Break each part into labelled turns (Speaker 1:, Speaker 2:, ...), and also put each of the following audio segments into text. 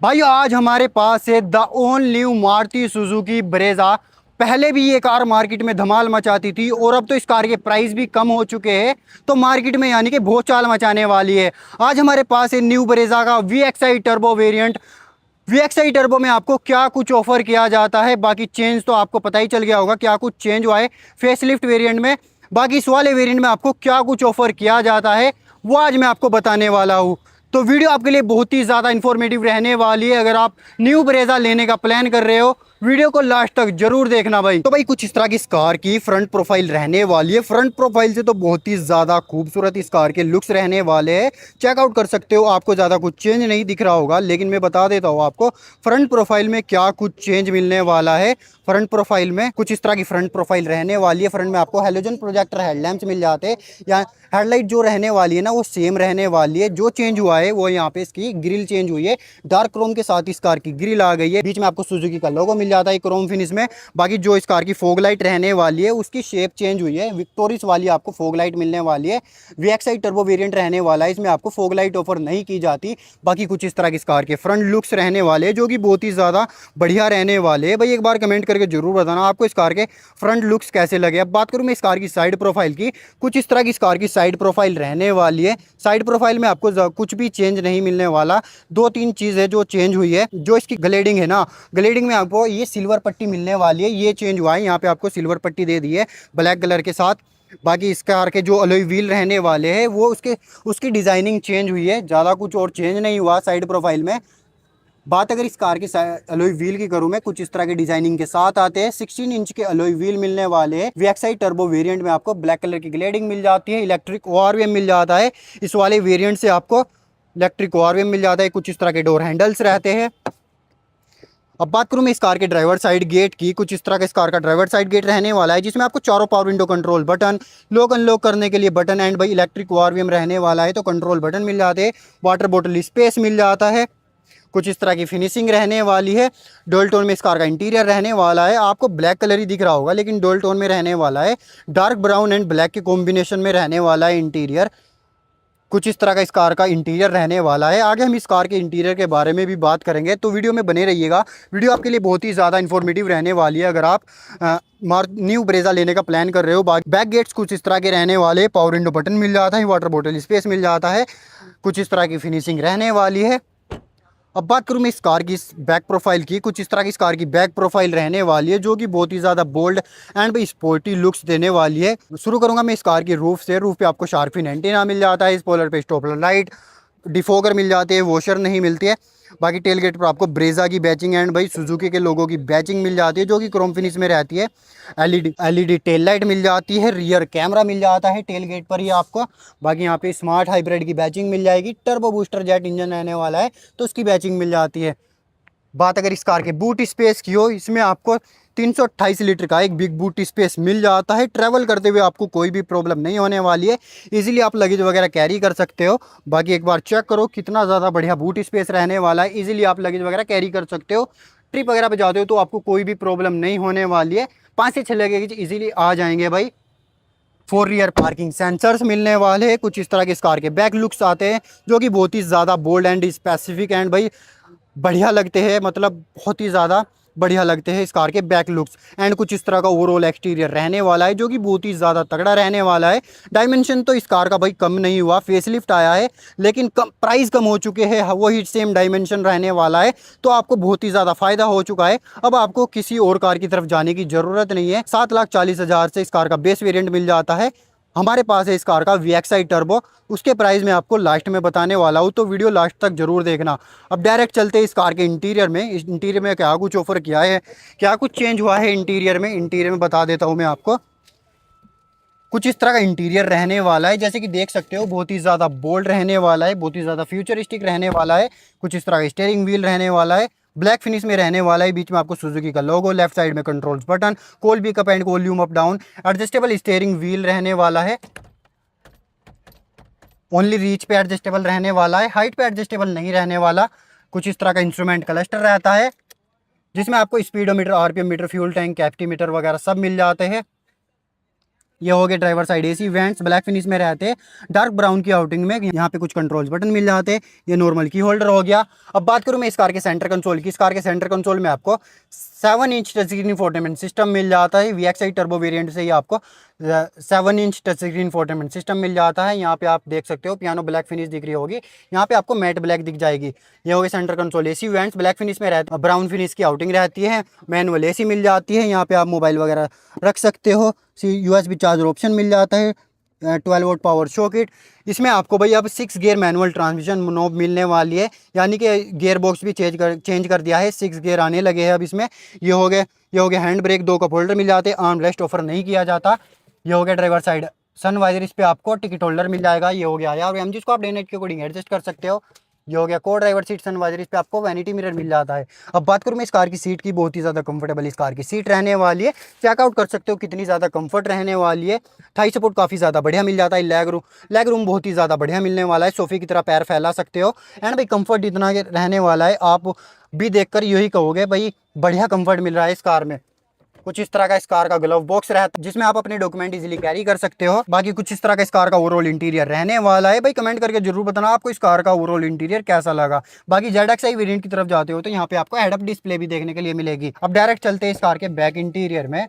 Speaker 1: भाई आज हमारे पास है the own new Maruti Suzuki Brezza. पहले भी ये कार मार्केट में धमाल मचाती थी और अब तो इस कार के प्राइस भी कम हो चुके हैं, तो मार्केट में यानी कि बहुत चाल मचाने वाली है। आज हमारे पास है न्यू ब्रेजा का VXI turbo variant. VXI turbo में आपको क्या कुछ ऑफर किया जाता है, बाकी चेंज तो आपको पता ही चल गया होगा क्या कुछ चेंज हुआ है फेसलिफ्ट वेरिएंट में। बाकी इस वाले वेरिएंट में आपको क्या कुछ ऑफर किया जाता है वो आज मैं आपको बताने वाला हूँ। तो वीडियो आपके लिए बहुत ही ज़्यादा इन्फॉर्मेटिव रहने वाली है। अगर आप न्यू ब्रेजा लेने का प्लान कर रहे हो, वीडियो को लास्ट तक जरूर देखना भाई। तो भाई कुछ इस तरह की इस कार की फ्रंट प्रोफाइल रहने वाली है। फ्रंट प्रोफाइल से तो बहुत ही ज़्यादा खूबसूरत इस कार के लुक्स रहने वाले हैं। चेकआउट कर सकते हो, आपको ज़्यादा कुछ चेंज नहीं दिख रहा होगा, लेकिन मैं बता देता हूँ आपको फ्रंट प्रोफाइल में क्या कुछ चेंज मिलने वाला है। फ्रंट प्रोफाइल में कुछ इस तरह की फ्रंट प्रोफाइल रहने वाली है। फ्रंट में आपको हेलोजन प्रोजेक्टर हेडलैम्प्स मिल जाते हैं, या हेडलाइट जो रहने वाली है ना वो सेम रहने वाली है। जो चेंज हुआ है वो यहाँ पे इसकी ग्रिल चेंज हुई है। डार्क क्रोम के साथ इस कार की ग्रिल आ गई है। बीच में आपको सुजुकी का लोगो मिल जाता है क्रोम फिनिश में। बाकी जो इस कार की फोग लाइट रहने वाली है उसकी शेप चेंज हुई है। विक्टोरिस वाली आपको फोग लाइट मिलने वाली है। VXI टर्बो वेरिएंट रहने वाला है, इसमें आपको फोग लाइट ऑफर नहीं की जाती। बाकी कुछ इस तरह की इस कार के फ्रंट लुक्स रहने वाले हैं जो कि बहुत ही ज़्यादा बढ़िया रहने वाले हैं। भाई एक बार कमेंट करके जरूर बताना आपको इस कार के फ्रंट लुक्स कैसे लगे। अब बात करूँ मैं इस कार की साइड प्रोफाइल की, कुछ इस तरह की इस कार की साइड प्रोफाइल रहने वाली है। साइड प्रोफाइल में आपको कुछ भी चेंज नहीं मिलने वाला। दो तीन चीज़ है जो चेंज हुई है। जो इसकी ग्लेडिंग है ना, ग्लेडिंग में आपको ये सिल्वर पट्टी मिलने वाली है। ये चेंज हुआ है, यहाँ पे आपको सिल्वर पट्टी दे दी है ब्लैक कलर के साथ। बाकी इस कार के जो अलॉय व्हील रहने वाले हैं वो उसकी डिज़ाइनिंग चेंज हुई है। ज़्यादा कुछ और चेंज नहीं हुआ साइड प्रोफाइल में। बात अगर इस कार के अलॉय व्हील की करूं मैं, कुछ इस तरह की डिजाइनिंग के साथ आते हैं। 16 इंच के अलॉय व्हील मिलने वाले हैं। VXI टर्बो वेरिएंट में आपको ब्लैक कलर की ग्लेडिंग मिल जाती है। इलेक्ट्रिक ORVM मिल जाता है। इस वाले वेरिएंट से आपको इलेक्ट्रिक ORVM मिल जाता है। कुछ इस तरह के डोर हैंडल्स रहते हैं। अब बात करूं मैं इस कार के ड्राइवर साइड गेट की, कुछ इस तरह का इस कार का ड्राइवर साइड गेट रहने वाला है, जिसमें आपको चारों power window control button, lock unlock करने के लिए बटन, एंड भाई इलेक्ट्रिक ORVM रहने वाला है तो कंट्रोल बटन मिल जाते हैं। वाटर बॉटल स्पेस मिल जाता है। कुछ इस तरह की फिनिशिंग रहने वाली है। डोल टोन में इस कार का इंटीरियर रहने वाला है। आपको ब्लैक कलर ही दिख रहा होगा, लेकिन डोल टोन में रहने वाला है। डार्क ब्राउन एंड ब्लैक के कॉम्बिनेशन में रहने वाला है इंटीरियर। कुछ इस तरह का इस कार का इंटीरियर रहने वाला है। आगे हम इस कार के इंटीरियर के बारे में भी बात करेंगे, तो वीडियो में बने रहिएगा। वीडियो आपके लिए बहुत ही ज़्यादा इन्फॉर्मेटिव रहने वाली है अगर आप न्यू ब्रेजा लेने का प्लान कर रहे हो। बैक गेट्स कुछ इस तरह के रहने वाले, पावर विंडो बटन मिल जाता है, वाटर बॉटल स्पेस मिल जाता है। कुछ इस तरह की फिनिशिंग रहने वाली है। अब बात करूँ मैं इस कार की बैक प्रोफाइल की, कुछ इस तरह की इस कार की बैक प्रोफाइल रहने वाली है जो कि बहुत ही ज़्यादा बोल्ड एंड स्पोर्टी लुक्स देने वाली है। शुरू करूँगा मैं इस कार की रूफ से। रूफ पे आपको शार्पिन एंटीना मिल जाता है। स्पॉइलर पे स्टॉपलर लाइट, डिफोगर मिल जाते हैं, वॉशर नहीं मिलती है। बाकी टेल गेट पर आपको ब्रेजा की बैचिंग एंड भाई सुजुकी के लोगों की बैचिंग मिल जाती है जो कि क्रोम फिनिश में रहती है। एलईडी टेल लाइट मिल जाती है। रियर कैमरा मिल जाता है टेल गेट पर ही आपको। बाकी यहाँ पे स्मार्ट हाइब्रिड की बैचिंग मिल जाएगी। टर्बो बूस्टर जेट इंजन रहने वाला है तो उसकी बैचिंग मिल जाती है। बात अगर इस कार के बूट स्पेस की हो, इसमें आपको 328 लीटर का एक बिग बूट स्पेस मिल जाता है। ट्रैवल करते हुए आपको कोई भी प्रॉब्लम नहीं होने वाली है। इजीली आप लगेज वगैरह कैरी कर सकते हो। बाकी एक बार चेक करो कितना ज़्यादा बढ़िया बूट स्पेस रहने वाला है। इजीली आप लगेज वगैरह कैरी कर सकते हो। ट्रिप वगैरह पे जाते हो तो आपको कोई भी प्रॉब्लम नहीं होने वाली है। 5 से 6 लगेज इजीली आ जाएंगे भाई। 4 रियर पार्किंग सेंसर्स मिलने वाले हैं। कुछ इस तरह के इस कार के बैक लुक्स आते हैं जो कि बहुत ही ज़्यादा बोल्ड एंड स्पेसिफिक एंड भाई बढ़िया लगते हैं, मतलब बहुत ही ज़्यादा बढ़िया लगते हैं इस कार के बैक लुक्स। एंड कुछ इस तरह का ओवरऑल एक्सटीरियर रहने वाला है जो कि बहुत ही ज़्यादा तगड़ा रहने वाला है। डायमेंशन तो इस कार का भाई कम नहीं हुआ, फेसलिफ्ट आया है लेकिन प्राइस कम हो चुके हैं, वही सेम डायमेंशन रहने वाला है। तो आपको बहुत ही ज़्यादा फायदा हो चुका है। अब आपको किसी और कार की तरफ जाने की ज़रूरत नहीं है। 7,40,000 से इस कार का बेस वेरियंट मिल जाता है। हमारे पास है इस कार का VXI टर्बो। उसके प्राइस में आपको लास्ट में बताने वाला हूँ, तो वीडियो लास्ट तक जरूर देखना। अब डायरेक्ट चलते हैं इस कार के इंटीरियर में। इस इंटीरियर में क्या कुछ ऑफर किया है, क्या कुछ चेंज हुआ है इंटीरियर में। इंटीरियर में बता देता हूँ मैं आपको। कुछ इस तरह का इंटीरियर रहने वाला है, जैसे कि देख सकते हो बहुत ही ज़्यादा बोल्ड रहने वाला है, बहुत ही ज़्यादा फ्यूचरिस्टिक रहने वाला है। कुछ इस तरह का स्टीयरिंग व्हील रहने वाला है, ब्लैक फिनिश में रहने वाला है। बीच में आपको सुजुकी का लोगो, लेफ्ट साइड में controls button, call pick up and volume up down, adjustable steering wheel रहने वाला है। ओनली रीच पे एडजस्टेबल रहने वाला है, हाइट पे एडजस्टेबल नहीं रहने वाला। कुछ इस तरह का इंस्ट्रूमेंट क्लस्टर रहता है जिसमें आपको speedometer, RPM meter, fuel tank, capacity meter वगैरह सब मिल जाते हैं। ये हो गए driver side AC vents black finish में रहते हैं, डार्क ब्राउन की आउटिंग में। यहाँ पे कुछ कंट्रोल्स बटन मिल जाते हैं। ये नॉर्मल की होल्डर हो गया। अब बात करूँ मैं इस कार के सेंटर कंसोल की। इस कार के सेंटर कंसोल में आपको 7 inch touch screen infotainment system मिल जाता है। VXI टर्बो वेरिएंट से ही आपको 7 inch touch screen infotainment system मिल जाता है। यहाँ पे आप देख सकते हो पियानो ब्लैक फिनिश दिख रही होगी, यहाँ पे आपको मैट ब्लैक दिख जाएगी। ये हो गए centre console. AC vents black finish में रहते हैं, ब्राउन फिनिश की आउटिंग रहती है। मैनुअल एसी मिल जाती है। यहाँ पे आप मोबाइल वगैरह रख सकते हो। USB चार्जर ऑप्शन मिल जाता है। 12 वोल्ट पावर सॉकेट। इसमें आपको भाई अब 6 गियर मैनुअल ट्रांसमिशन नॉब मिलने वाली है, यानी कि गियर बॉक्स भी चेंज कर दिया है। 6 गियर आने लगे हैं अब इसमें। ये हो गए हैंड ब्रेक, 2 कप होल्डर मिल जाते हैं। आर्म रेस्ट ऑफर नहीं किया जाता। ये हो गया ड्राइवर साइड सन वाइजर, इस पे आपको टिकट होल्डर मिल जाएगा। ये हो गया यार एम, जिसको आप डे नाइट के अकॉर्डिंग एडजस्ट कर सकते हो। ये हो गया को ड्राइवर सीट सन वाइजर, इस पे आपको वैनिटी मिरर मिल जाता है। अब बात करूँ मैं इस कार की सीट की, बहुत ही ज़्यादा कंफर्टेबल इस कार की सीट रहने वाली है। चेकआउट कर सकते हो कितनी ज़्यादा कंफर्ट रहने वाली है। थाई सपोर्ट काफ़ी ज़्यादा बढ़िया मिल जाता है। लेग रूम बहुत ही ज़्यादा बढ़िया मिलने वाला है। सोफे की तरह पैर फैला सकते हो। एंड भाई कंफर्ट इतना रहने वाला है, आप भी देखकर यही कहोगे भाई बढ़िया कंफर्ट मिल रहा है इस कार में। कुछ इस तरह का इस कार का ग्लव बॉक्स रहता है, जिसमें आप अपने डॉक्यूमेंट इजीली कैरी कर सकते हो। बाकी कुछ इस तरह का इस कार का ओवरऑल इंटीरियर रहने वाला है। भाई कमेंट करके जरूर बताना आपको इस कार का ओवरऑल इंटीरियर कैसा लगा। बाकी ZXi वेरिएंट की तरफ जाते हो तो यहाँ पे आपको हेड अप डिस्प्ले भी देखने के लिए मिलेगी। अब डायरेक्ट चलते हैं इस कार के बैक इंटीरियर में।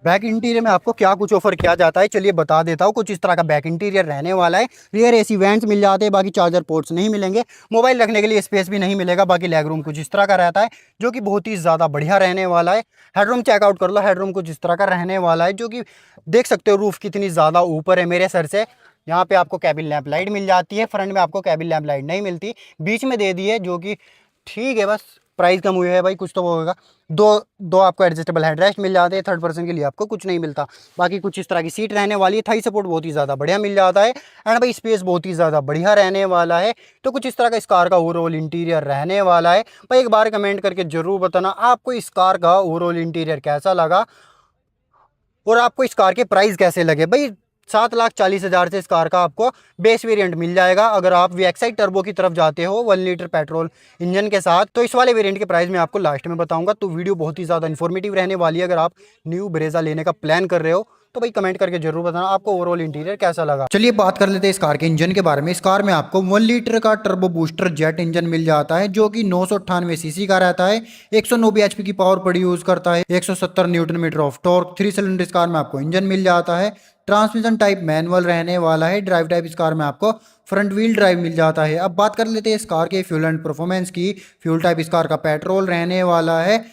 Speaker 1: बैक इंटीरियर में आपको क्या कुछ ऑफर किया जाता है चलिए बता देता हूँ। कुछ इस तरह का बैक इंटीरियर रहने वाला है। रियर एसी वेंट्स मिल जाते हैं, बाकी चार्जर पोर्ट्स नहीं मिलेंगे। मोबाइल रखने के लिए स्पेस भी नहीं मिलेगा। बाकी लेग रूम कुछ इस तरह का रहता है, जो कि बहुत ही ज़्यादा बढ़िया रहने वाला है। हेडरूम चेकआउट कर लो, हेडरूम कुछ इस तरह का रहने वाला है, जो कि देख सकते हो रूफ कितनी ज़्यादा ऊपर है मेरे सर से। यहाँ पे आपको कैबिन लैंप लाइट मिल जाती है। फ्रंट में आपको कैबिन लैंप लाइट नहीं मिलती, बीच में दे दी है, जो कि ठीक है, बस प्राइस कम हुई है भाई, कुछ तो वो होगा। दो आपको एडजस्टेबल हेडरेस्ट मिल जाते हैं। थर्ड पर्सन के लिए आपको कुछ नहीं मिलता। बाकी कुछ इस तरह की सीट रहने वाली है। थाई सपोर्ट बहुत ही ज़्यादा बढ़िया मिल जाता है। एंड भाई स्पेस बहुत ही ज़्यादा बढ़िया रहने वाला है। तो कुछ इस तरह का इस कार का ओवरऑल इंटीरियर रहने वाला है। भाई एक बार कमेंट करके जरूर बताना आपको इस कार का ओवरऑल इंटीरियर कैसा लगा और आपको इस कार के प्राइस कैसे लगे। भाई 7,40,000 से इस कार का आपको बेस वेरिएंट मिल जाएगा। अगर आप VXI टर्बो की तरफ जाते हो 1 लीटर पेट्रोल इंजन के साथ, तो इस वाले वेरिएंट के प्राइस मैं आपको लास्ट में बताऊंगा। तो वीडियो बहुत ही ज़्यादा इन्फॉर्मेटिव रहने वाली है। अगर आप न्यू ब्रेजा लेने का प्लान कर रहे हो तो भाई कमेंट करके जरूर बताना आपको ओवरऑल इंटीरियर कैसा लगा। चलिए बात कर लेते हैं इस कार के इंजन के बारे में। इस कार में आपको 1 लीटर का टर्बो बूस्टर जेट इंजन मिल जाता है, जो कि 998 सीसी का रहता है। 190 HP की पावर प्रोड्यूस करता है। 170 newton metre of torque. 3 cylinder इस कार में आपको इंजन मिल जाता है। ट्रांसमिशन टाइप मैनुअल रहने वाला है। ड्राइव टाइप इस कार में आपको फ्रंट व्हील ड्राइव मिल जाता है। अब बात कर लेते हैं इस कार के फ्यूल एंड परफॉर्मेंस की। फ्यूल टाइप इस कार का पेट्रोल रहने वाला है।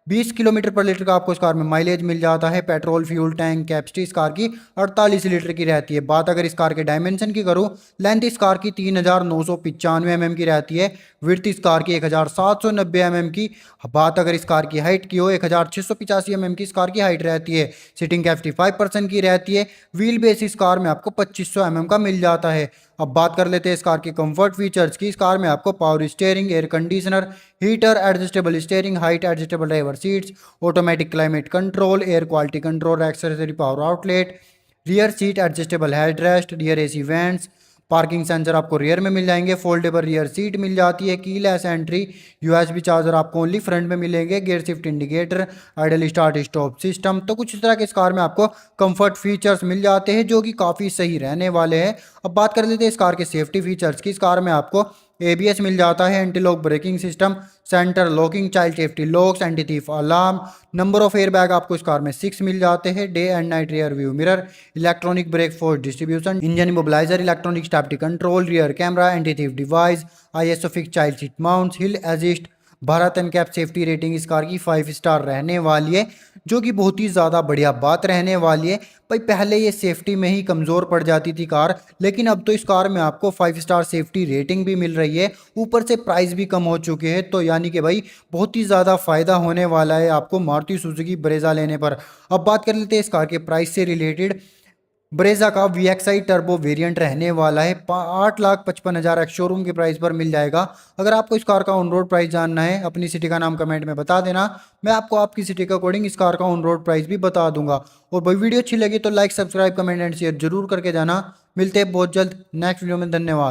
Speaker 1: 20 किलोमीटर पर लीटर का आपको इस कार में माइलेज मिल जाता है। पेट्रोल फ्यूल टैंक कैपेसिटी इस कार की 48 लीटर की रहती है। बात अगर इस कार के डायमेंशन की करूँ, लेंथ इस कार की 3,995 mm की रहती है। विड्थ इस कार की 1,790 mm की। बात अगर इस कार की हाइट की हो, 1,685 mm की इस कार की हाइट रहती है। सीटिंग कैपेसिटी 5% की रहती है। व्हील बेस इस कार में आपको 2500 mm का मिल जाता है। अब बात कर लेते हैं इस कार के कंफर्ट फीचर्स की। इस कार में आपको power steering, air conditioner, heater, adjustable steering height, adjustable driver seats, automatic climate control, air quality control, accessory power outlet, rear seat adjustable headrest, rear AC vents, parking sensor आपको rear में मिल जाएंगे। Foldable rear seat मिल जाती है। Keyless entry, USB charger आपको only front में मिलेंगे। Gear shift indicator, idol start stop system. तो कुछ इस तरह के इस कार में आपको कंफर्ट फीचर्स मिल जाते हैं, जो कि काफ़ी सही रहने वाले हैं। अब बात कर लेते हैं इस कार के सेफ्टी फीचर्स की। इस कार में आपको ABS मिल जाता है, anti lock braking system, centre locking, child safety locks, anti thief alarm. Number of air bag आपको इस कार में 6 मिल जाते हैं। Day and night rear view mirror, electronic brake force distribution, engine immobiliser, electronic stability control, rear camera, anti thief device, ISO fix child seat mount, hill assist. Bharat NCAP safety rating इस car की 5 star रहने वाली है, जो कि बहुत ही ज़्यादा बढ़िया बात रहने वाली है। भाई पहले ये सेफ्टी में ही कमज़ोर पड़ जाती थी कार, लेकिन अब तो इस कार में आपको 5 स्टार सेफ्टी रेटिंग भी मिल रही है। ऊपर से प्राइस भी कम हो चुके हैं, तो यानी कि भाई बहुत ही ज़्यादा फ़ायदा होने वाला है आपको मारुति सुजुकी ब्रेजा लेने पर। अब बात कर लेते हैं इस कार के प्राइस से रिलेटेड। ब्रेजा का VXI टर्बो वेरिएंट रहने वाला है 8,55,000 एक्स शोरूम के प्राइस पर मिल जाएगा। अगर आपको इस कार का ऑन रोड प्राइस जानना है, अपनी सिटी का नाम कमेंट में बता देना, मैं आपको आपकी सिटी के अकॉर्डिंग इस कार का ऑन रोड प्राइस भी बता दूंगा। और भाई वीडियो अच्छी लगी तो like, subscribe, comment and share जरूर करके जाना। मिलते हैं बहुत जल्द नेक्स्ट वीडियो में। धन्यवाद।